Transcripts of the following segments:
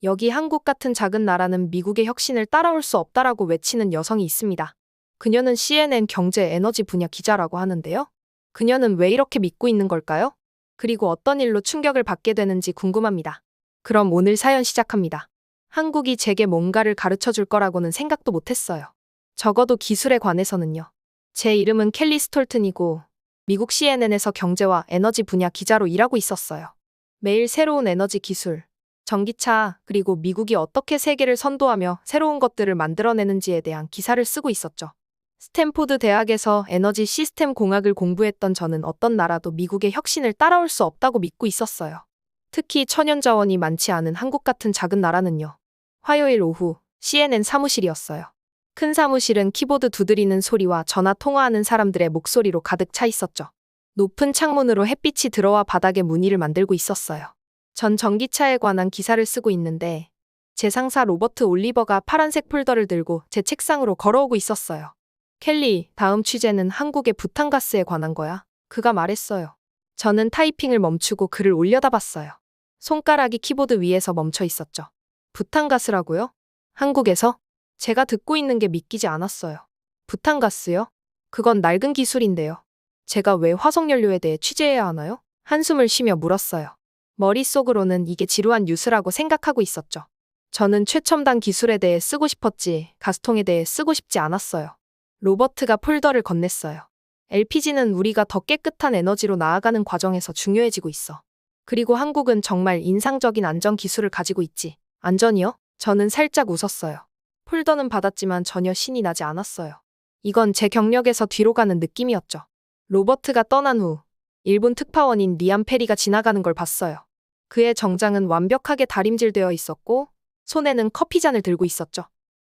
여기 한국 같은 작은 나라는 미국의 혁신을 따라올 수 없다라고 외치는 여성이 있습니다. 그녀는 CNN 경제 에너지 분야 기자라고 하는데요. 그녀는 왜 이렇게 믿고 있는 걸까요? 그리고 어떤 일로 충격을 받게 되는지 궁금합니다. 그럼 오늘 사연 시작합니다. 한국이 제게 뭔가를 가르쳐 줄 거라고는 생각도 못했어요. 적어도 기술에 관해서는요. 제 이름은 켈리 스톨튼이고 미국 CNN에서 경제와 에너지 분야 기자로 일하고 있었어요. 매일 새로운 에너지 기술, 전기차, 그리고 미국이 어떻게 세계를 선도하며 새로운 것들을 만들어내는지에 대한 기사를 쓰고 있었죠. 스탠포드 대학에서 에너지 시스템 공학을 공부했던 저는 어떤 나라도 미국의 혁신을 따라올 수 없다고 믿고 있었어요. 특히 천연 자원이 많지 않은 한국 같은 작은 나라는요. 화요일 오후 CNN 사무실이었어요. 큰 사무실은 키보드 두드리는 소리와 전화 통화하는 사람들의 목소리로 가득 차 있었죠. 높은 창문으로 햇빛이 들어와 바닥에 무늬를 만들고 있었어요. 전 전기차에 관한 기사를 쓰고 있는데 제 상사 로버트 올리버가 파란색 폴더를 들고 제 책상으로 걸어오고 있었어요. 켈리, 다음 취재는 한국의 부탄가스에 관한 거야. 그가 말했어요. 저는 타이핑을 멈추고 글을 올려다봤어요. 손가락이 키보드 위에서 멈춰 있었죠. 부탄가스라고요? 한국에서? 제가 듣고 있는 게 믿기지 않았어요. 부탄가스요? 그건 낡은 기술인데요. 제가 왜 화석연료에 대해 취재해야 하나요? 한숨을 쉬며 물었어요. 머릿속으로는 이게 지루한 뉴스라고 생각하고 있었죠. 저는 최첨단 기술에 대해 쓰고 싶었지 가스통에 대해 쓰고 싶지 않았어요. 로버트가 폴더를 건넸어요. LPG는 우리가 더 깨끗한 에너지로 나아가는 과정에서 중요해지고 있어. 그리고 한국은 정말 인상적인 안전 기술을 가지고 있지. 안전이요? 저는 살짝 웃었어요. 폴더는 받았지만 전혀 신이 나지 않았어요. 이건 제 경력에서 뒤로 가는 느낌이었죠. 로버트가 떠난 후 일본 특파원인 리암 페리가 지나가는 걸 봤어요. 그의 정장은 완벽하게 다림질되어 있었고 손에는 커피잔을 들고 있었죠.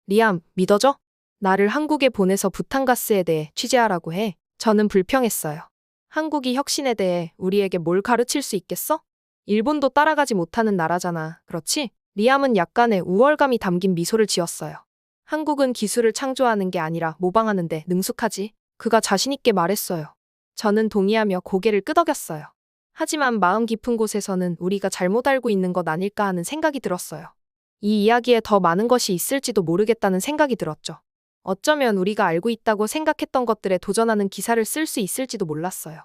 리암, 믿어져? 나를 한국에 보내서 부탄가스에 대해 취재하라고 해. 저는 불평했어요. 한국이 혁신에 대해 우리에게 뭘 가르칠 수 있겠어? 일본도 따라가지 못하는 나라잖아. 그렇지? 리암은 약간의 우월감이 담긴 미소를 지었어요. 한국은 기술을 창조하는 게 아니라 모방하는데 능숙하지. 그가 자신있게 말했어요. 저는 동의하며 고개를 끄덕였어요. 하지만 마음 깊은 곳에서는 우리가 잘못 알고 있는 것 아닐까 하는 생각이 들었어요. 이 이야기에 더 많은 것이 있을지도 모르겠다는 생각이 들었죠. 어쩌면 우리가 알고 있다고 생각했던 것들에 도전하는 기사를 쓸 수 있을지도 몰랐어요.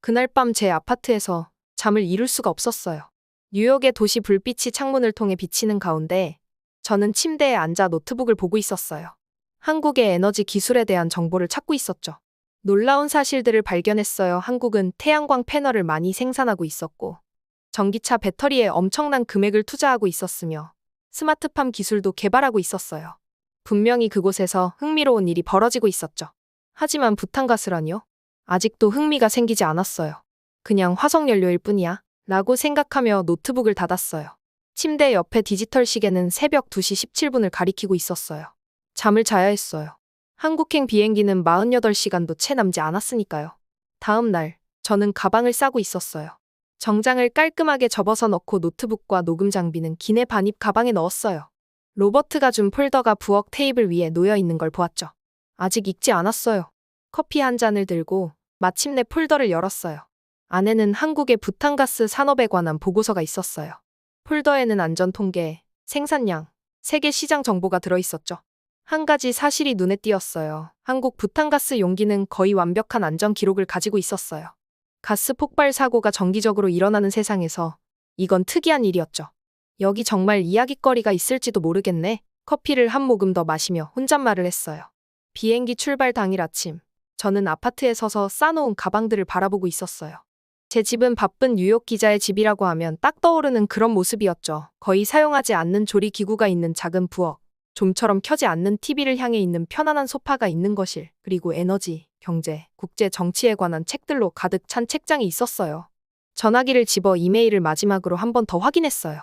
그날 밤 제 아파트에서 잠을 이룰 수가 없었어요. 뉴욕의 도시 불빛이 창문을 통해 비치는 가운데 저는 침대에 앉아 노트북을 보고 있었어요. 한국의 에너지 기술에 대한 정보를 찾고 있었죠. 놀라운 사실들을 발견했어요. 한국은 태양광 패널을 많이 생산하고 있었고 전기차 배터리에 엄청난 금액을 투자하고 있었으며 스마트팜 기술도 개발하고 있었어요. 분명히 그곳에서 흥미로운 일이 벌어지고 있었죠. 하지만 부탄가스라니요? 아직도 흥미가 생기지 않았어요. 그냥 화석연료일 뿐이야 라고 생각하며 노트북을 닫았어요. 침대 옆에 디지털 시계는 새벽 2시 17분을 가리키고 있었어요. 잠을 자야 했어요. 한국행 비행기는 48시간도 채 남지 않았으니까요. 다음 날, 저는 가방을 싸고 있었어요. 정장을 깔끔하게 접어서 넣고 노트북과 녹음 장비는 기내 반입 가방에 넣었어요. 로버트가 준 폴더가 부엌 테이블 위에 놓여 있는 걸 보았죠. 아직 읽지 않았어요. 커피 한 잔을 들고 마침내 폴더를 열었어요. 안에는 한국의 부탄가스 산업에 관한 보고서가 있었어요. 폴더에는 안전 통계, 생산량, 세계 시장 정보가 들어있었죠. 한 가지 사실이 눈에 띄었어요. 한국 부탄가스 용기는 거의 완벽한 안전 기록을 가지고 있었어요. 가스 폭발 사고가 정기적으로 일어나는 세상에서 이건 특이한 일이었죠. 여기 정말 이야깃거리가 있을지도 모르겠네. 커피를 한 모금 더 마시며 혼잣말을 했어요. 비행기 출발 당일 아침, 저는 아파트에 서서 싸놓은 가방들을 바라보고 있었어요. 제 집은 바쁜 뉴욕 기자의 집이라고 하면 딱 떠오르는 그런 모습이었죠. 거의 사용하지 않는 조리기구가 있는 작은 부엌, 좀처럼 켜지 않는 TV를 향해 있는 편안한 소파가 있는 거실, 그리고 에너지, 경제, 국제 정치에 관한 책들로 가득 찬 책장이 있었어요. 전화기를 집어 이메일을 마지막으로 한 번 더 확인했어요.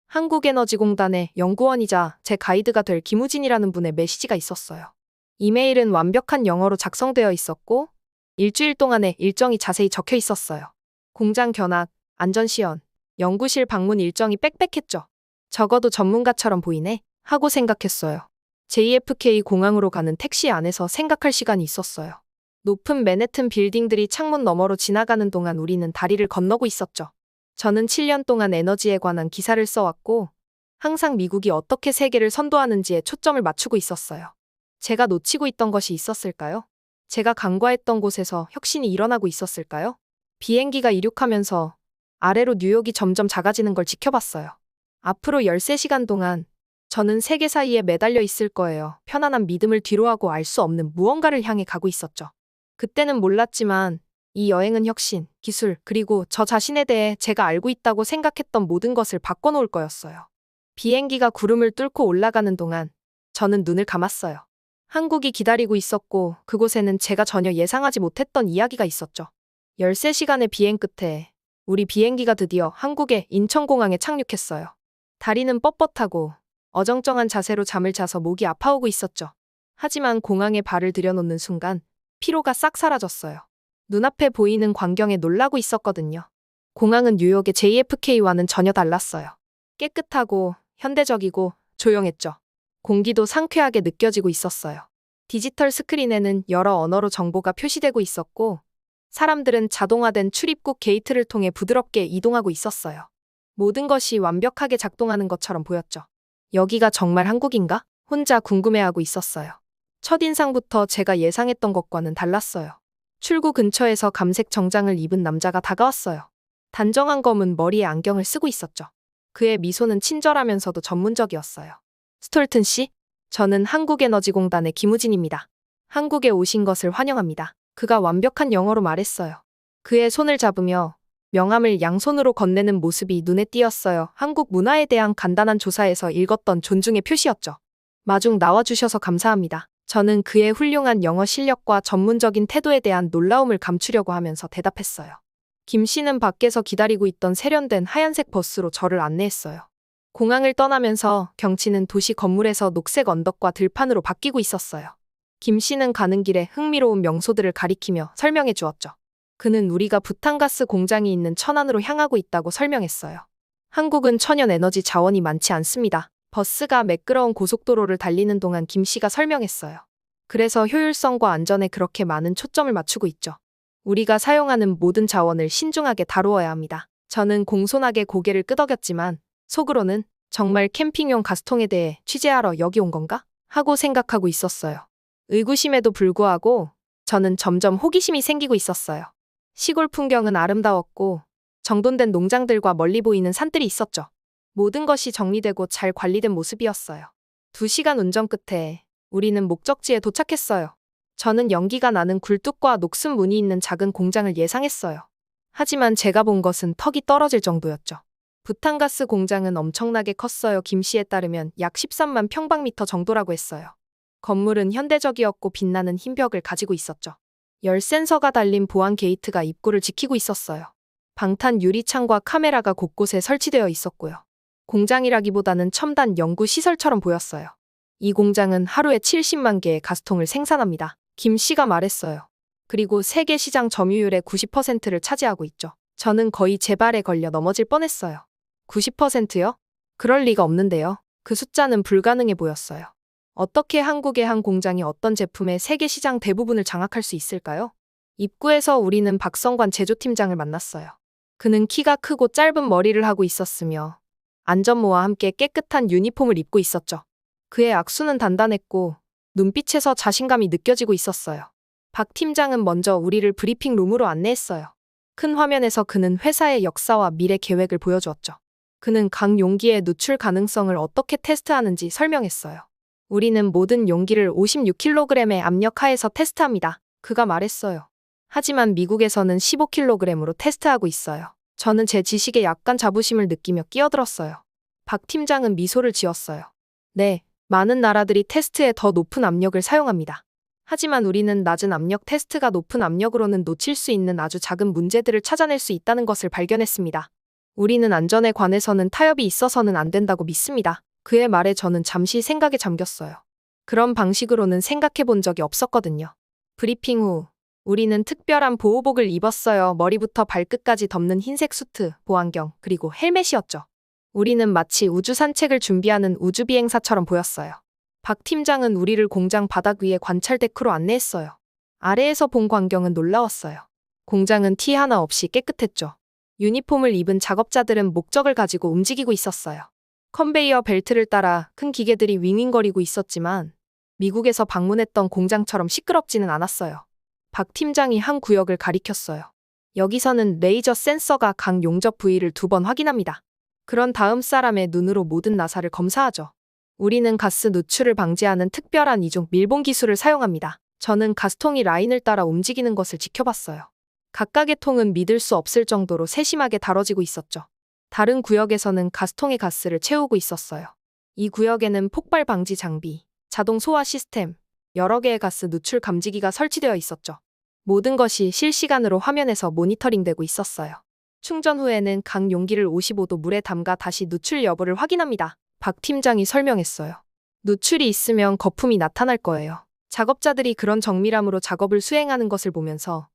한국에너지공단의 연구원이자 제 가이드가 될 김우진이라는 분의 메시지가 있었어요. 이메일은 완벽한 영어로 작성되어 있었고 일주일 동안의 일정이 자세히 적혀 있었어요. 공장 견학, 안전시연, 연구실 방문 일정이 빽빽했죠. 적어도 전문가처럼 보이네 하고 생각했어요. JFK 공항으로 가는 택시 안에서 생각할 시간이 있었어요. 높은 맨해튼 빌딩들이 창문 너머로 지나가는 동안 우리는 다리를 건너고 있었죠. 저는 7년 동안 에너지에 관한 기사를 써왔고 항상 미국이 어떻게 세계를 선도하는지에 초점을 맞추고 있었어요. 제가 놓치고 있던 것이 있었을까요? 제가 간과했던 곳에서 혁신이 일어나고 있었을까요? 비행기가 이륙하면서 아래로 뉴욕이 점점 작아지는 걸 지켜봤어요. 앞으로 13시간 동안 저는 세계 사이에 매달려 있을 거예요. 편안한 믿음을 뒤로하고 알 수 없는 무언가를 향해 가고 있었죠. 그때는 몰랐지만 이 여행은 혁신, 기술, 그리고 저 자신에 대해 제가 알고 있다고 생각했던 모든 것을 바꿔놓을 거였어요. 비행기가 구름을 뚫고 올라가는 동안 저는 눈을 감았어요. 한국이 기다리고 있었고 그곳에는 제가 전혀 예상하지 못했던 이야기가 있었죠. 13시간의 비행 끝에 우리 비행기가 드디어 한국의 인천공항에 착륙했어요. 다리는 뻣뻣하고 어정쩡한 자세로 잠을 자서 목이 아파오고 있었죠. 하지만 공항에 발을 들여놓는 순간 피로가 싹 사라졌어요. 눈앞에 보이는 광경에 놀라고 있었거든요. 공항은 뉴욕의 JFK와는 전혀 달랐어요. 깨끗하고 현대적이고 조용했죠. 공기도 상쾌하게 느껴지고 있었어요. 디지털 스크린에는 여러 언어로 정보가 표시되고 있었고 사람들은 자동화된 출입국 게이트를 통해 부드럽게 이동하고 있었어요. 모든 것이 완벽하게 작동하는 것처럼 보였죠. 여기가 정말 한국인가? 혼자 궁금해하고 있었어요. 첫인상부터 제가 예상했던 것과는 달랐어요. 출구 근처에서 감색 정장을 입은 남자가 다가왔어요. 단정한 검은 머리에 안경을 쓰고 있었죠. 그의 미소는 친절하면서도 전문적이었어요. 스톨튼 씨, 저는 한국에너지공단의 김우진입니다. 한국에 오신 것을 환영합니다. 그가 완벽한 영어로 말했어요. 그의 손을 잡으며 명함을 양손으로 건네는 모습이 눈에 띄었어요. 한국 문화에 대한 간단한 조사에서 읽었던 존중의 표시였죠. 마중 나와주셔서 감사합니다. 저는 그의 훌륭한 영어 실력과 전문적인 태도에 대한 놀라움을 감추려고 하면서 대답했어요. 김 씨는 밖에서 기다리고 있던 세련된 하얀색 버스로 저를 안내했어요. 공항을 떠나면서 경치는 도시 건물에서 녹색 언덕과 들판으로 바뀌고 있었어요. 김 씨는 가는 길에 흥미로운 명소들을 가리키며 설명해 주었죠. 그는 우리가 부탄가스 공장이 있는 천안으로 향하고 있다고 설명했어요. 한국은 천연 에너지 자원이 많지 않습니다. 버스가 매끄러운 고속도로를 달리는 동안 김 씨가 설명했어요. 그래서 효율성과 안전에 그렇게 많은 초점을 맞추고 있죠. 우리가 사용하는 모든 자원을 신중하게 다루어야 합니다. 저는 공손하게 고개를 끄덕였지만 속으로는 정말 캠핑용 가스통에 대해 취재하러 여기 온 건가? 하고 생각하고 있었어요. 의구심에도 불구하고 저는 점점 호기심이 생기고 있었어요. 시골 풍경은 아름다웠고 정돈된 농장들과 멀리 보이는 산들이 있었죠. 모든 것이 정리되고 잘 관리된 모습이었어요. 2시간 운전 끝에 우리는 목적지에 도착했어요. 저는 연기가 나는 굴뚝과 녹슨 문이 있는 작은 공장을 예상했어요. 하지만 제가 본 것은 턱이 떨어질 정도였죠. 부탄가스 공장은 엄청나게 컸어요. 김 씨에 따르면 약 13만 평방미터 정도라고 했어요. 건물은 현대적이었고 빛나는 흰 벽을 가지고 있었죠. 열 센서가 달린 보안 게이트가 입구를 지키고 있었어요. 방탄 유리창과 카메라가 곳곳에 설치되어 있었고요. 공장이라기보다는 첨단 연구 시설처럼 보였어요. 이 공장은 하루에 70만 개의 가스통을 생산합니다. 김 씨가 말했어요. 그리고 세계 시장 점유율의 90%를 차지하고 있죠. 저는 거의 제 발에 걸려 넘어질 뻔했어요. 90%요? 그럴 리가 없는데요. 그 숫자는 불가능해 보였어요. 어떻게 한국의 한 공장이 어떤 제품의 세계 시장 대부분을 장악할 수 있을까요? 입구에서 우리는 박성관 제조팀장을 만났어요. 그는 키가 크고 짧은 머리를 하고 있었으며 안전모와 함께 깨끗한 유니폼을 입고 있었죠. 그의 악수는 단단했고 눈빛에서 자신감이 느껴지고 있었어요. 박 팀장은 먼저 우리를 브리핑 룸으로 안내했어요. 큰 화면에서 그는 회사의 역사와 미래 계획을 보여주었죠. 그는 각 용기의 누출 가능성을 어떻게 테스트하는지 설명했어요. 우리는 모든 용기를 56kg의 압력 하에서 테스트합니다. 그가 말했어요. 하지만 미국에서는 15kg으로 테스트하고 있어요. 저는 제 지식에 약간 자부심을 느끼며 끼어들었어요. 박 팀장은 미소를 지었어요. 네, 많은 나라들이 테스트에 더 높은 압력을 사용합니다. 하지만 우리는 낮은 압력 테스트가 높은 압력으로는 놓칠 수 있는 아주 작은 문제들을 찾아낼 수 있다는 것을 발견했습니다. 우리는 안전에 관해서는 타협이 있어서는 안 된다고 믿습니다. 그의 말에 저는 잠시 생각에 잠겼어요. 그런 방식으로는 생각해 본 적이 없었거든요. 브리핑 후 우리는 특별한 보호복을 입었어요. 머리부터 발끝까지 덮는 흰색 수트, 보안경, 그리고 헬멧이었죠. 우리는 마치 우주 산책을 준비하는 우주비행사처럼 보였어요. 박 팀장은 우리를 공장 바닥 위에 관찰 데크로 안내했어요. 아래에서 본 광경은 놀라웠어요. 공장은 티 하나 없이 깨끗했죠. 유니폼을 입은 작업자들은 목적을 가지고 움직이고 있었어요. 컨베이어 벨트를 따라 큰 기계들이 윙윙거리고 있었지만 미국에서 방문했던 공장처럼 시끄럽지는 않았어요. 박 팀장이 한 구역을 가리켰어요. 여기서는 레이저 센서가 각 용접 부위를 2번 확인합니다. 그런 다음 사람의 눈으로 모든 나사를 검사하죠. 우리는 가스 누출을 방지하는 특별한 이중 밀봉 기술을 사용합니다. 저는 가스통이 라인을 따라 움직이는 것을 지켜봤어요. 각각의 통은 믿을 수 없을 정도로 세심하게 다뤄지고 있었죠. 다른 구역에서는 가스통에 가스를 채우고 있었어요. 이 구역에는 폭발 방지 장비, 자동 소화 시스템, 여러 개의 가스 누출 감지기가 설치되어 있었죠. 모든 것이 실시간으로 화면에서 모니터링되고 있었어요. 충전 후에는 각 용기를 55도 물에 담가 다시 누출 여부를 확인합니다. 박 팀장이 설명했어요. 누출이 있으면 거품이 나타날 거예요. 작업자들이 그런 정밀함으로 작업을 수행하는 것을 보면서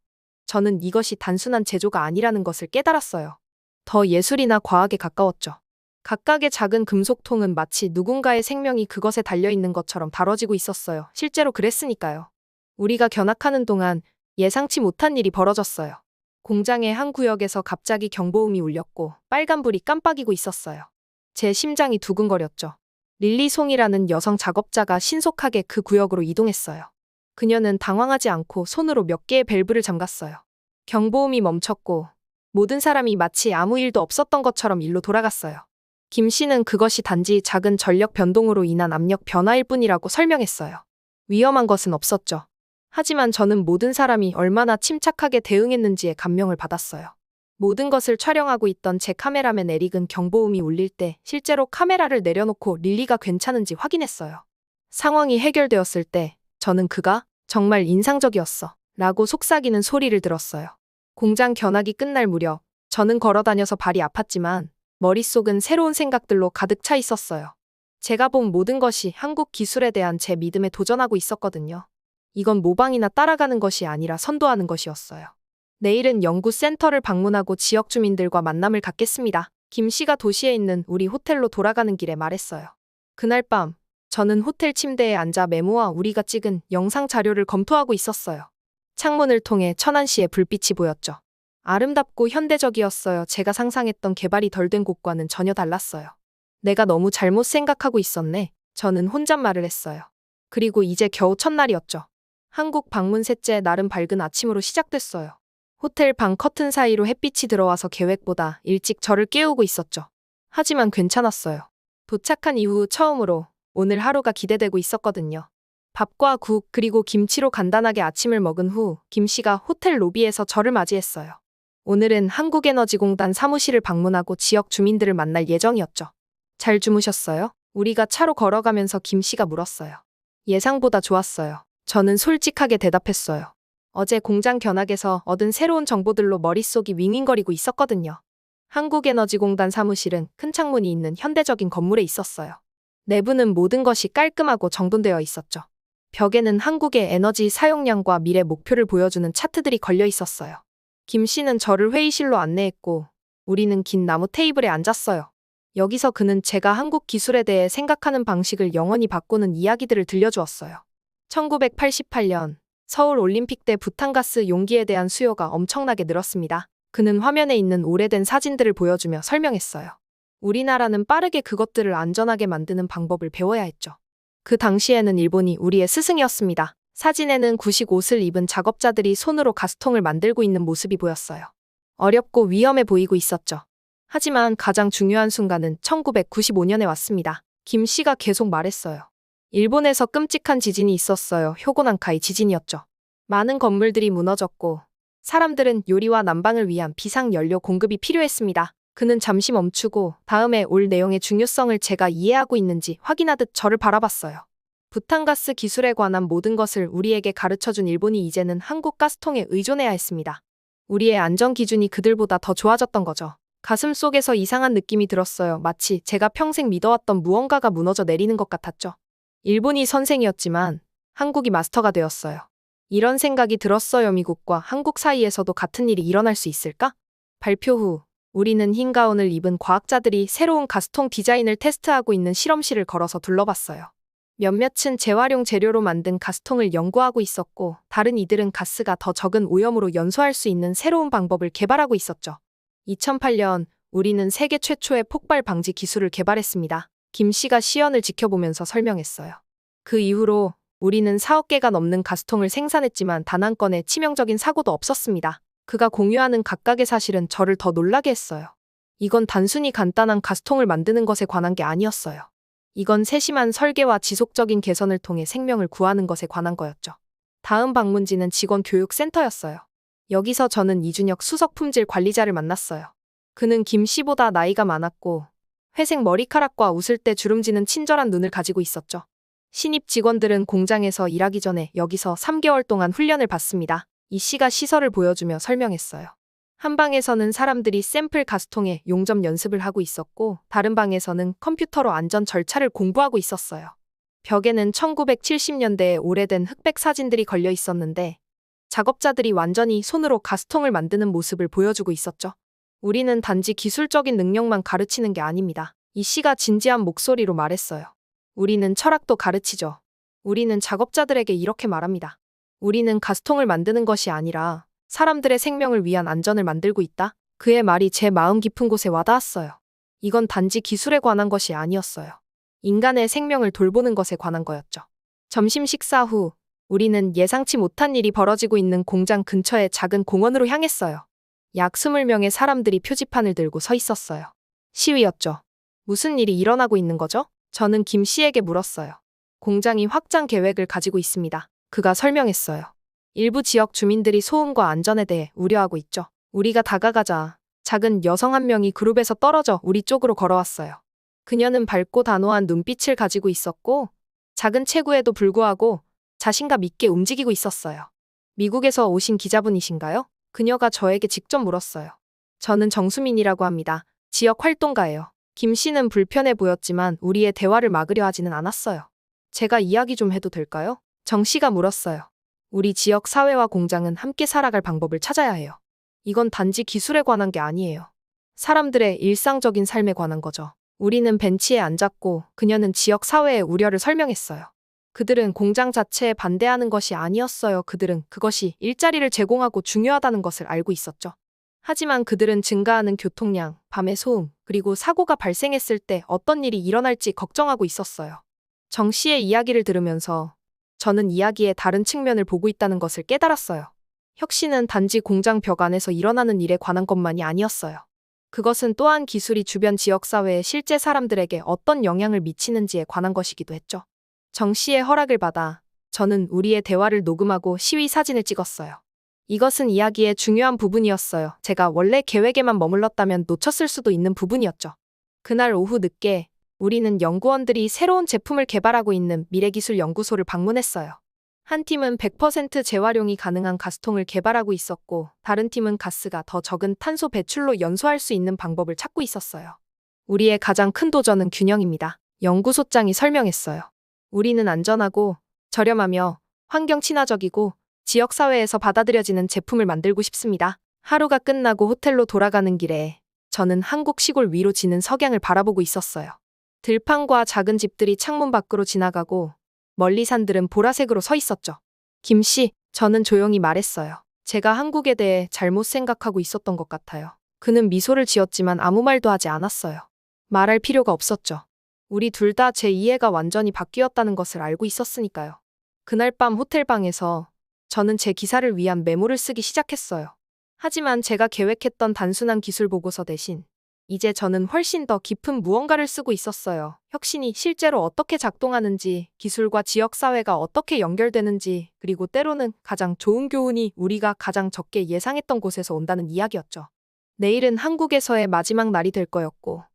저는 이것이 단순한 제조가 아니라는 것을 깨달았어요. 더 예술이나 과학에 가까웠죠. 각각의 작은 금속통은 마치 누군가의 생명이 그것에 달려있는 것처럼 다뤄지고 있었어요. 실제로 그랬으니까요. 우리가 견학하는 동안 예상치 못한 일이 벌어졌어요. 공장의 한 구역에서 갑자기 경보음이 울렸고 빨간불이 깜빡이고 있었어요. 제 심장이 두근거렸죠. 릴리 송이라는 여성 작업자가 신속하게 그 구역으로 이동했어요. 그녀는 당황하지 않고 손으로 몇 개의 밸브를 잠갔어요. 경보음이 멈췄고 모든 사람이 마치 아무 일도 없었던 것처럼 일로 돌아갔어요. 김 씨는 그것이 단지 작은 전력 변동으로 인한 압력 변화일 뿐이라고 설명했어요. 위험한 것은 없었죠. 하지만 저는 모든 사람이 얼마나 침착하게 대응했는지에 감명을 받았어요. 모든 것을 촬영하고 있던 제 카메라맨 에릭은 경보음이 울릴 때 실제로 카메라를 내려놓고 릴리가 괜찮은지 확인했어요. 상황이 해결되었을 때 저는 그가 정말 인상적이었어 라고 속삭이는 소리를 들었어요. 공장 견학이 끝날 무렵 저는 걸어다녀서 발이 아팠지만 머릿속은 새로운 생각들로 가득 차 있었어요. 제가 본 모든 것이 한국 기술에 대한 제 믿음에 도전하고 있었거든요. 이건 모방이나 따라가는 것이 아니라 선도하는 것이었어요. 내일은 연구센터를 방문하고 지역 주민들과 만남을 갖겠습니다. 김 씨가 도시에 있는 우리 호텔로 돌아가는 길에 말했어요. 그날 밤 저는 호텔 침대에 앉아 메모와 우리가 찍은 영상 자료를 검토하고 있었어요. 창문을 통해 천안시의 불빛이 보였죠. 아름답고 현대적이었어요. 제가 상상했던 개발이 덜 된 곳과는 전혀 달랐어요. 내가 너무 잘못 생각하고 있었네. 저는 혼잣말을 했어요. 그리고 이제 겨우 첫날이었죠. 한국 방문 셋째 날은 밝은 아침으로 시작됐어요. 호텔 방 커튼 사이로 햇빛이 들어와서 계획보다 일찍 저를 깨우고 있었죠. 하지만 괜찮았어요. 도착한 이후 처음으로 오늘 하루가 기대되고 있었거든요. 밥과 국 그리고 김치로 간단하게 아침을 먹은 후 김 씨가 호텔 로비에서 저를 맞이했어요. 오늘은 한국에너지공단 사무실을 방문하고 지역 주민들을 만날 예정이었죠. 잘 주무셨어요? 우리가 차로 걸어가면서 김 씨가 물었어요. 예상보다 좋았어요. 저는 솔직하게 대답했어요. 어제 공장 견학에서 얻은 새로운 정보들로 머릿속이 윙윙거리고 있었거든요. 한국에너지공단 사무실은 큰 창문이 있는 현대적인 건물에 있었어요. 내부는 모든 것이 깔끔하고 정돈되어 있었죠. 벽에는 한국의 에너지 사용량과 미래 목표를 보여주는 차트들이 걸려 있었어요. 김 씨는 저를 회의실로 안내했고 우리는 긴 나무 테이블에 앉았어요. 여기서 그는 제가 한국 기술에 대해 생각하는 방식을 영원히 바꾸는 이야기들을 들려주었어요. 1988년 서울 올림픽 때 부탄가스 용기에 대한 수요가 엄청나게 늘었습니다. 그는 화면에 있는 오래된 사진들을 보여주며 설명했어요. 우리나라는 빠르게 그것들을 안전하게 만드는 방법을 배워야 했죠. 그 당시에는 일본이 우리의 스승이었습니다. 사진에는 구식 옷을 입은 작업자들이 손으로 가스통을 만들고 있는 모습이 보였어요. 어렵고 위험해 보이고 있었죠. 하지만 가장 중요한 순간은 1995년에 왔습니다. 김 씨가 계속 말했어요. 일본에서 끔찍한 지진이 있었어요. 효고난카이 지진이었죠. 많은 건물들이 무너졌고 사람들은 요리와 난방을 위한 비상연료 공급이 필요했습니다. 그는 잠시 멈추고 다음에 올 내용의 중요성을 제가 이해하고 있는지 확인하듯 저를 바라봤어요. 부탄가스 기술에 관한 모든 것을 우리에게 가르쳐준 일본이 이제는 한국 가스통에 의존해야 했습니다. 우리의 안전 기준이 그들보다 더 좋아졌던 거죠. 가슴 속에서 이상한 느낌이 들었어요. 마치 제가 평생 믿어왔던 무언가가 무너져 내리는 것 같았죠. 일본이 선생이었지만 한국이 마스터가 되었어요. 이런 생각이 들었어요. 미국과 한국 사이에서도 같은 일이 일어날 수 있을까? 발표 후 우리는 흰 가운을 입은 과학자들이 새로운 가스통 디자인을 테스트하고 있는 실험실을 걸어서 둘러봤어요. 몇몇은 재활용 재료로 만든 가스통을 연구하고 있었고 다른 이들은 가스가 더 적은 오염으로 연소할 수 있는 새로운 방법을 개발하고 있었죠. 2008년 우리는 세계 최초의 폭발 방지 기술을 개발했습니다. 김 씨가 시연을 지켜보면서 설명했어요. 그 이후로 우리는 4억 개가 넘는 가스통을 생산했지만 단 한 건의 치명적인 사고도 없었습니다. 그가 공유하는 각각의 사실은 저를 더 놀라게 했어요. 이건 단순히 간단한 가스통을 만드는 것에 관한 게 아니었어요. 이건 세심한 설계와 지속적인 개선을 통해 생명을 구하는 것에 관한 거였죠. 다음 방문지는 직원 교육센터였어요. 여기서 저는 이준혁 수석 품질 관리자를 만났어요. 그는 김 씨보다 나이가 많았고 회색 머리카락과 웃을 때 주름지는 친절한 눈을 가지고 있었죠. 신입 직원들은 공장에서 일하기 전에 여기서 3개월 동안 훈련을 받습니다. 이 씨가 시설을 보여주며 설명했어요. 한 방에서는 사람들이 샘플 가스통에 용접 연습을 하고 있었고 다른 방에서는 컴퓨터로 안전 절차를 공부하고 있었어요. 벽에는 1970년대의 오래된 흑백 사진들이 걸려 있었는데 작업자들이 완전히 손으로 가스통을 만드는 모습을 보여주고 있었죠. 우리는 단지 기술적인 능력만 가르치는 게 아닙니다. 이 씨가 진지한 목소리로 말했어요. 우리는 철학도 가르치죠. 우리는 작업자들에게 이렇게 말합니다. 우리는 가스통을 만드는 것이 아니라 사람들의 생명을 위한 안전을 만들고 있다. 그의 말이 제 마음 깊은 곳에 와닿았어요. 이건 단지 기술에 관한 것이 아니었어요. 인간의 생명을 돌보는 것에 관한 거였죠. 점심 식사 후 우리는 예상치 못한 일이 벌어지고 있는 공장 근처의 작은 공원으로 향했어요. 약 20명의 사람들이 표지판을 들고 서 있었어요. 시위였죠. 무슨 일이 일어나고 있는 거죠? 저는 김 씨에게 물었어요. 공장이 확장 계획을 가지고 있습니다. 그가 설명했어요. 일부 지역 주민들이 소음과 안전에 대해 우려하고 있죠. 우리가 다가가자 작은 여성 한 명이 그룹에서 떨어져 우리 쪽으로 걸어왔어요. 그녀는 밝고 단호한 눈빛을 가지고 있었고 작은 체구에도 불구하고 자신감 있게 움직이고 있었어요. 미국에서 오신 기자분이신가요? 그녀가 저에게 직접 물었어요. 저는 정수민이라고 합니다. 지역 활동가예요. 김 씨는 불편해 보였지만 우리의 대화를 막으려 하지는 않았어요. 제가 이야기 좀 해도 될까요? 정 씨가 물었어요. 우리 지역 사회와 공장은 함께 살아갈 방법을 찾아야 해요. 이건 단지 기술에 관한 게 아니에요. 사람들의 일상적인 삶에 관한 거죠. 우리는 벤치에 앉았고 그녀는 지역 사회의 우려를 설명했어요. 그들은 공장 자체에 반대하는 것이 아니었어요. 그들은 그것이 일자리를 제공하고 중요하다는 것을 알고 있었죠. 하지만 그들은 증가하는 교통량, 밤의 소음, 그리고 사고가 발생했을 때 어떤 일이 일어날지 걱정하고 있었어요. 정 씨의 이야기를 들으면서 저는 이야기의 다른 측면을 보고 있다는 것을 깨달았어요. 혁신은 단지 공장 벽 안에서 일어나는 일에 관한 것만이 아니었어요. 그것은 또한 기술이 주변 지역사회의 실제 사람들에게 어떤 영향을 미치는지에 관한 것이기도 했죠. 정 씨의 허락을 받아 저는 우리의 대화를 녹음하고 시위 사진을 찍었어요. 이것은 이야기의 중요한 부분이었어요. 제가 원래 계획에만 머물렀다면 놓쳤을 수도 있는 부분이었죠. 그날 오후 늦게 우리는 연구원들이 새로운 제품을 개발하고 있는 미래기술연구소를 방문했어요. 한 팀은 100% 재활용이 가능한 가스통을 개발하고 있었고 다른 팀은 가스가 더 적은 탄소 배출로 연소할 수 있는 방법을 찾고 있었어요. 우리의 가장 큰 도전은 균형입니다. 연구소장이 설명했어요. 우리는 안전하고 저렴하며 환경 친화적이고 지역사회에서 받아들여지는 제품을 만들고 싶습니다. 하루가 끝나고 호텔로 돌아가는 길에 저는 한국 시골 위로 지는 석양을 바라보고 있었어요. 들판과 작은 집들이 창문 밖으로 지나가고 멀리 산들은 보라색으로 서 있었죠. 김 씨, 저는 조용히 말했어요. 제가 한국에 대해 잘못 생각하고 있었던 것 같아요. 그는 미소를 지었지만 아무 말도 하지 않았어요. 말할 필요가 없었죠. 우리 둘 다 제 이해가 완전히 바뀌었다는 것을 알고 있었으니까요. 그날 밤 호텔방에서 저는 제 기사를 위한 메모를 쓰기 시작했어요. 하지만 제가 계획했던 단순한 기술 보고서 대신 이제 저는 훨씬 더 깊은 무언가를 쓰고 있었어요. 혁신이 실제로 어떻게 작동하는지, 기술과 지역사회가 어떻게 연결되는지, 그리고 때로는 가장 좋은 교훈이 우리가 가장 적게 예상했던 곳에서 온다는 이야기였죠. 내일은 한국에서의 마지막 날이 될 거였고,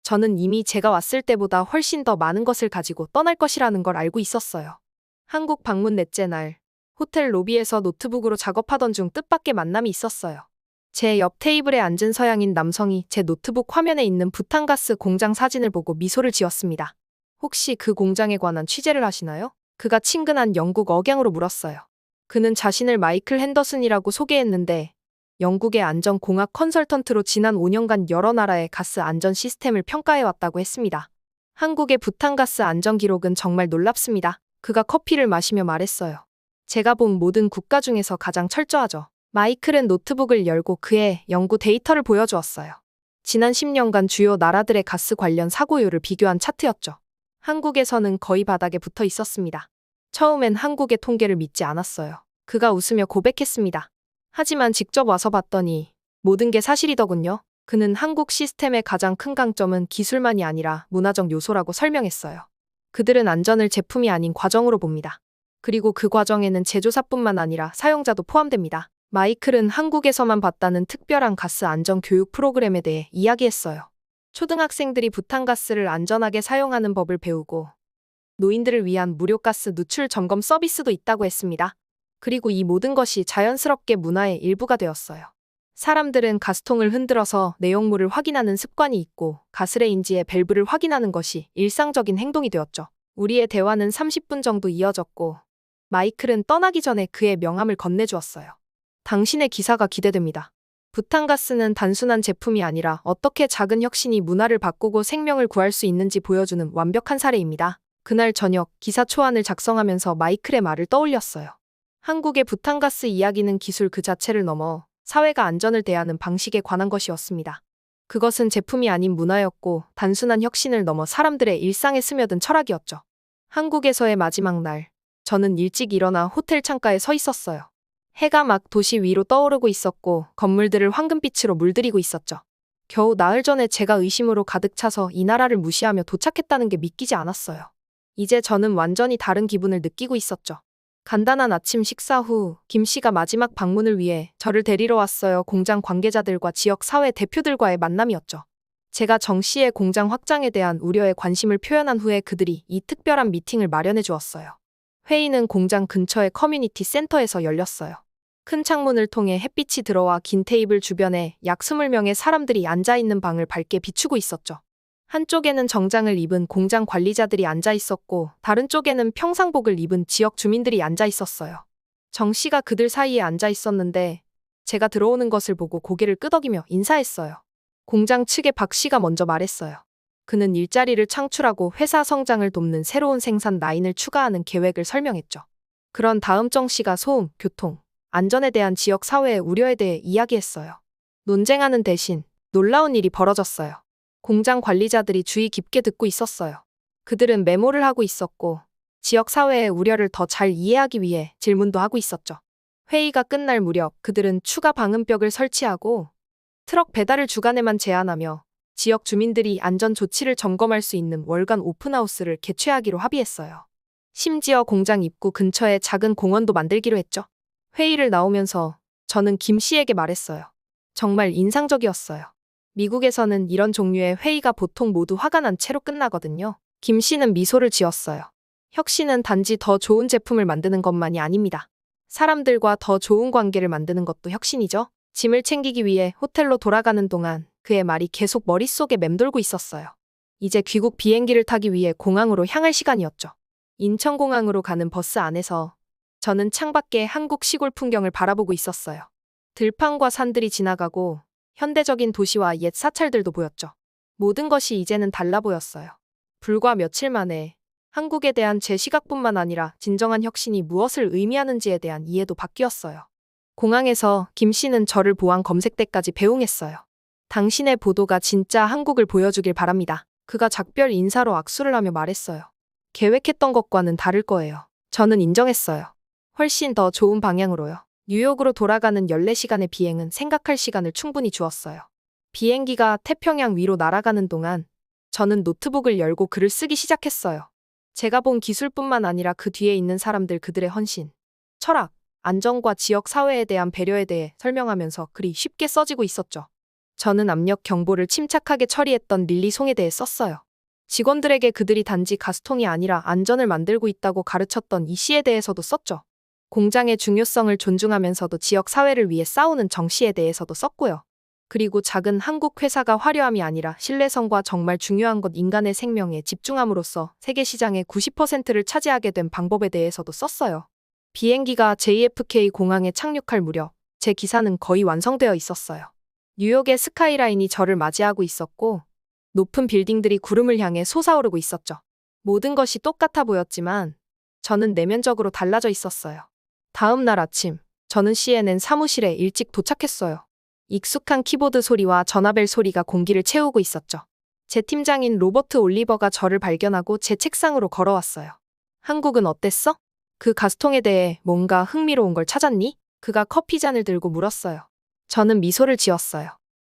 저는 이미 제가 왔을 때보다 훨씬 더 많은 것을 가지고 떠날 것이라는 걸 알고 있었어요. 한국 방문 넷째 날, 호텔 로비에서 노트북으로 작업하던 중 뜻밖의 만남이 있었어요. 제 옆 테이블에 앉은 서양인 남성이 제 노트북 화면에 있는 부탄가스 공장 사진을 보고 미소를 지었습니다. 혹시 그 공장에 관한 취재를 하시나요? 그가 친근한 영국 억양으로 물었어요. 그는 자신을 마이클 핸더슨이라고 소개했는데 영국의 안전공학 컨설턴트로 지난 5년간 여러 나라의 가스 안전 시스템을 평가해왔다고 했습니다. 한국의 부탄가스 안전 기록은 정말 놀랍습니다. 그가 커피를 마시며 말했어요. 제가 본 모든 국가 중에서 가장 철저하죠. 마이클은 노트북을 열고 그의 연구 데이터를 보여주었어요. 지난 10년간 주요 나라들의 가스 관련 사고율을 비교한 차트였죠. 한국에서는 거의 바닥에 붙어 있었습니다. 처음엔 한국의 통계를 믿지 않았어요. 그가 웃으며 고백했습니다. 하지만 직접 와서 봤더니 모든 게 사실이더군요. 그는 한국 시스템의 가장 큰 강점은 기술만이 아니라 문화적 요소라고 설명했어요. 그들은 안전을 제품이 아닌 과정으로 봅니다. 그리고 그 과정에는 제조사뿐만 아니라 사용자도 포함됩니다. 마이클은 한국에서만 봤다는 특별한 가스 안전 교육 프로그램에 대해 이야기했어요. 초등학생들이 부탄가스를 안전하게 사용하는 법을 배우고 노인들을 위한 무료 가스 누출 점검 서비스도 있다고 했습니다. 그리고 이 모든 것이 자연스럽게 문화의 일부가 되었어요. 사람들은 가스통을 흔들어서 내용물을 확인하는 습관이 있고 가스레인지의 밸브를 확인하는 것이 일상적인 행동이 되었죠. 우리의 대화는 30분 정도 이어졌고 마이클은 떠나기 전에 그의 명함을 건네주었어요. 당신의 기사가 기대됩니다. 부탄가스는 단순한 제품이 아니라 어떻게 작은 혁신이 문화를 바꾸고 생명을 구할 수 있는지 보여주는 완벽한 사례입니다. 그날 저녁 기사 초안을 작성하면서 마이클의 말을 떠올렸어요. 한국의 부탄가스 이야기는 기술 그 자체를 넘어 사회가 안전을 대하는 방식에 관한 것이었습니다. 그것은 제품이 아닌 문화였고 단순한 혁신을 넘어 사람들의 일상에 스며든 철학이었죠. 한국에서의 마지막 날, 저는 일찍 일어나 호텔 창가에 서 있었어요. 해가 막 도시 위로 떠오르고 있었고 건물들을 황금빛으로 물들이고 있었죠. 겨우 나흘 전에 제가 의심으로 가득 차서 이 나라를 무시하며 도착했다는 게 믿기지 않았어요. 이제 저는 완전히 다른 기분을 느끼고 있었죠. 간단한 아침 식사 후 김 씨가 마지막 방문을 위해 저를 데리러 왔어요. 공장 관계자들과 지역 사회 대표들과의 만남이었죠. 제가 정 씨의 공장 확장에 대한 우려에 관심을 표현한 후에 그들이 이 특별한 미팅을 마련해 주었어요. 회의는 공장 근처의 커뮤니티 센터에서 열렸어요. 큰 창문을 통해 햇빛이 들어와 긴 테이블 주변에 약 20명의 사람들이 앉아있는 방을 밝게 비추고 있었죠. 한쪽에는 정장을 입은 공장 관리자들이 앉아 있었고 다른 쪽에는 평상복을 입은 지역 주민들이 앉아 있었어요. 정 씨가 그들 사이에 앉아 있었는데 제가 들어오는 것을 보고 고개를 끄덕이며 인사했어요. 공장 측의 박 씨가 먼저 말했어요. 그는 일자리를 창출하고 회사 성장을 돕는 새로운 생산 라인을 추가하는 계획을 설명했죠. 그런 다음 정 씨가 소음, 교통, 안전에 대한 지역 사회의 우려에 대해 이야기했어요. 논쟁하는 대신 놀라운 일이 벌어졌어요. 공장 관리자들이 주의 깊게 듣고 있었어요. 그들은 메모를 하고 있었고 지역 사회의 우려를 더 잘 이해하기 위해 질문도 하고 있었죠. 회의가 끝날 무렵 그들은 추가 방음벽을 설치하고 트럭 배달을 주간에만 제한하며 지역 주민들이 안전 조치를 점검할 수 있는 월간 오픈하우스를 개최하기로 합의했어요. 심지어 공장 입구 근처에 작은 공원도 만들기로 했죠. 회의를 나오면서 저는 김 씨에게 말했어요. 정말 인상적이었어요. 미국에서는 이런 종류의 회의가 보통 모두 화가 난 채로 끝나거든요. 김 씨는 미소를 지었어요. 혁신은 단지 더 좋은 제품을 만드는 것만이 아닙니다. 사람들과 더 좋은 관계를 만드는 것도 혁신이죠. 짐을 챙기기 위해 호텔로 돌아가는 동안 그의 말이 계속 머릿속에 맴돌고 있었어요. 이제 귀국 비행기를 타기 위해 공항으로 향할 시간이었죠. 인천공항으로 가는 버스 안에서 저는 창밖에 한국 시골 풍경을 바라보고 있었어요. 들판과 산들이 지나가고 현대적인 도시와 옛 사찰들도 보였죠. 모든 것이 이제는 달라 보였어요. 불과 며칠 만에 한국에 대한 제 시각뿐만 아니라 진정한 혁신이 무엇을 의미하는지에 대한 이해도 바뀌었어요. 공항에서 김 씨는 저를 보안 검색대까지 배웅했어요. 당신의 보도가 진짜 한국을 보여주길 바랍니다. 그가 작별 인사로 악수를 하며 말했어요. 계획했던 것과는 다를 거예요. 저는 인정했어요. 훨씬 더 좋은 방향으로요. 뉴욕으로 돌아가는 14시간의 비행은 생각할 시간을 충분히 주었어요. 비행기가 태평양 위로 날아가는 동안 저는 노트북을 열고 글을 쓰기 시작했어요. 제가 본 기술뿐만 아니라 그 뒤에 있는 사람들, 그들의 헌신, 철학, 안전과 지역 사회에 대한 배려에 대해 설명하면서 글이 쉽게 써지고 있었죠. 저는 압력 경보를 침착하게 처리했던 릴리송에 대해 썼어요. 직원들에게 그들이 단지 가스통이 아니라 안전을 만들고 있다고 가르쳤던 이 씨에 대해서도 썼죠. 공장의 중요성을 존중하면서도 지역 사회를 위해 싸우는 정 씨에 대해서도 썼고요. 그리고 작은 한국 회사가 화려함이 아니라 신뢰성과 정말 중요한 것 인간의 생명에 집중함으로써 세계 시장의 90%를 차지하게 된 방법에 대해서도 썼어요. 비행기가 JFK 공항에 착륙할 무렵 제 기사는 거의 완성되어 있었어요. 뉴욕의 스카이라인이 저를 맞이하고 있었고 높은 빌딩들이 구름을 향해 솟아오르고 있었죠. 모든 것이 똑같아 보였지만 저는 내면적으로 달라져 있었어요. 다음 날 아침, 저는 CNN 사무실에 일찍 도착했어요. 익숙한 키보드 소리와 전화벨 소리가 공기를 채우고 있었죠. 제 팀장인 로버트 올리버가 저를 발견하고 제 책상으로 걸어왔어요. 한국은 어땠어? 그 가스통에 대해 뭔가 흥미로운 걸 찾았니? 그가 커피잔을 들고 물었어요. 저는 미소를 지었어요.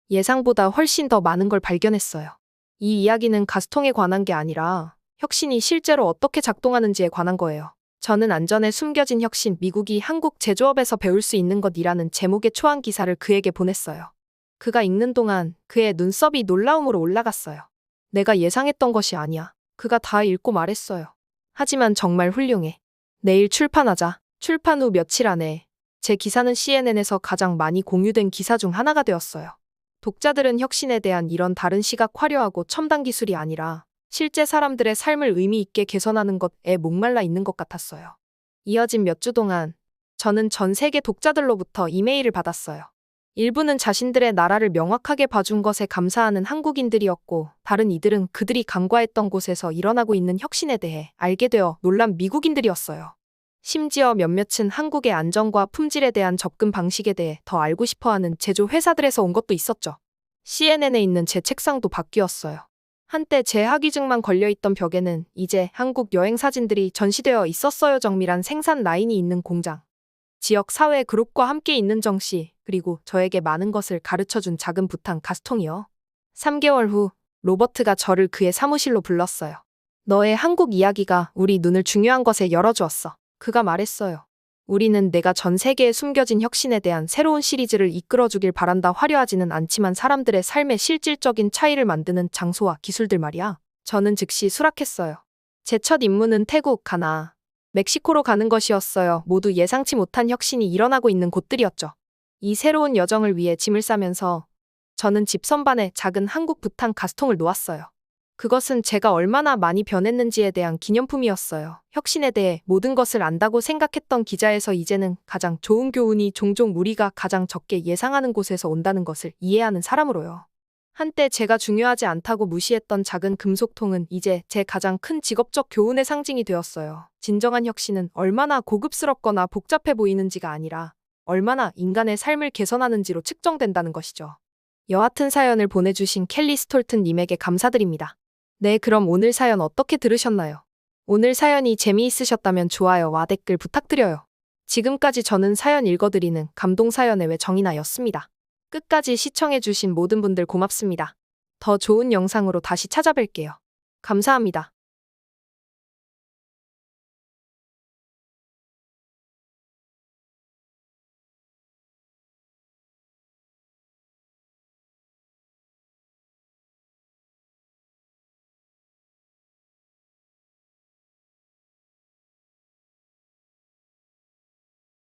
예상보다 훨씬 더 많은 걸 발견했어요. 이 이야기는 가스통에 관한 게 아니라 혁신이 실제로 어떻게 작동하는지에 관한 거예요. 저는 안전에 숨겨진 혁신, 미국이 한국 제조업에서 배울 수 있는 것이라는 제목의 초안 기사를 그에게 보냈어요. 그가 읽는 동안 그의 눈썹이 놀라움으로 올라갔어요. 내가 예상했던 것이 아니야. 그가 다 읽고 말했어요. 하지만 정말 훌륭해. 내일 출판하자. 출판 후 며칠 안에 제 기사는 CNN에서 가장 많이 공유된 기사 중 하나가 되었어요. 독자들은 혁신에 대한 이런 다른 시각, 화려하고 첨단 기술이 아니라 실제 사람들의 삶을 의미 있게 개선하는 것에 목말라 있는 것 같았어요. 이어진 몇 주 동안 저는 전 세계 독자들로부터 이메일을 받았어요. 일부는 자신들의 나라를 명확하게 봐준 것에 감사하는 한국인들이었고, 다른 이들은 그들이 간과했던 곳에서 일어나고 있는 혁신에 대해 알게 되어 놀란 미국인들이었어요. 심지어 몇몇은 한국의 안전과 품질에 대한 접근 방식에 대해 더 알고 싶어하는 제조 회사들에서 온 것도 있었죠. CNN에 있는 제 책상도 바뀌었어요. 한때 제 학위증만 걸려있던 벽에는 이제 한국 여행 사진들이 전시되어 있었어요. 정밀한 생산 라인이 있는 공장. 지역 사회 그룹과 함께 있는 정시, 그리고 저에게 많은 것을 가르쳐준 작은 부탄 가스통이요. 3개월 후 로버트가 저를 그의 사무실로 불렀어요. 너의 한국 이야기가 우리 눈을 중요한 것에 열어주었어. 그가 말했어요. 우리는 내가 전 세계에 숨겨진 혁신에 대한 새로운 시리즈를 이끌어주길 바란다. 화려하지는 않지만 사람들의 삶에 실질적인 차이를 만드는 장소와 기술들 말이야. 저는 즉시 수락했어요. 제 첫 임무는 태국, 가나, 멕시코로 가는 것이었어요. 모두 예상치 못한 혁신이 일어나고 있는 곳들이었죠. 이 새로운 여정을 위해 짐을 싸면서 저는 집 선반에 작은 한국 부탄 가스통을 놓았어요. 그것은 제가 얼마나 많이 변했는지에 대한 기념품이었어요. 혁신에 대해 모든 것을 안다고 생각했던 기자에서 이제는 가장 좋은 교훈이 종종 우리가 가장 적게 예상하는 곳에서 온다는 것을 이해하는 사람으로요. 한때 제가 중요하지 않다고 무시했던 작은 금속통은 이제 제 가장 큰 직업적 교훈의 상징이 되었어요. 진정한 혁신은 얼마나 고급스럽거나 복잡해 보이는지가 아니라 얼마나 인간의 삶을 개선하는지로 측정된다는 것이죠. 여하튼 사연을 보내주신 켈리 스톨튼 님에게 감사드립니다. 네, 그럼 오늘 사연 어떻게 들으셨나요? 오늘 사연이 재미있으셨다면 좋아요와 댓글 부탁드려요. 지금까지 저는 사연 읽어드리는 감동사연의 왜 정인아였습니다. 끝까지 시청해주신 모든 분들 고맙습니다. 더 좋은 영상으로 다시 찾아뵐게요. 감사합니다.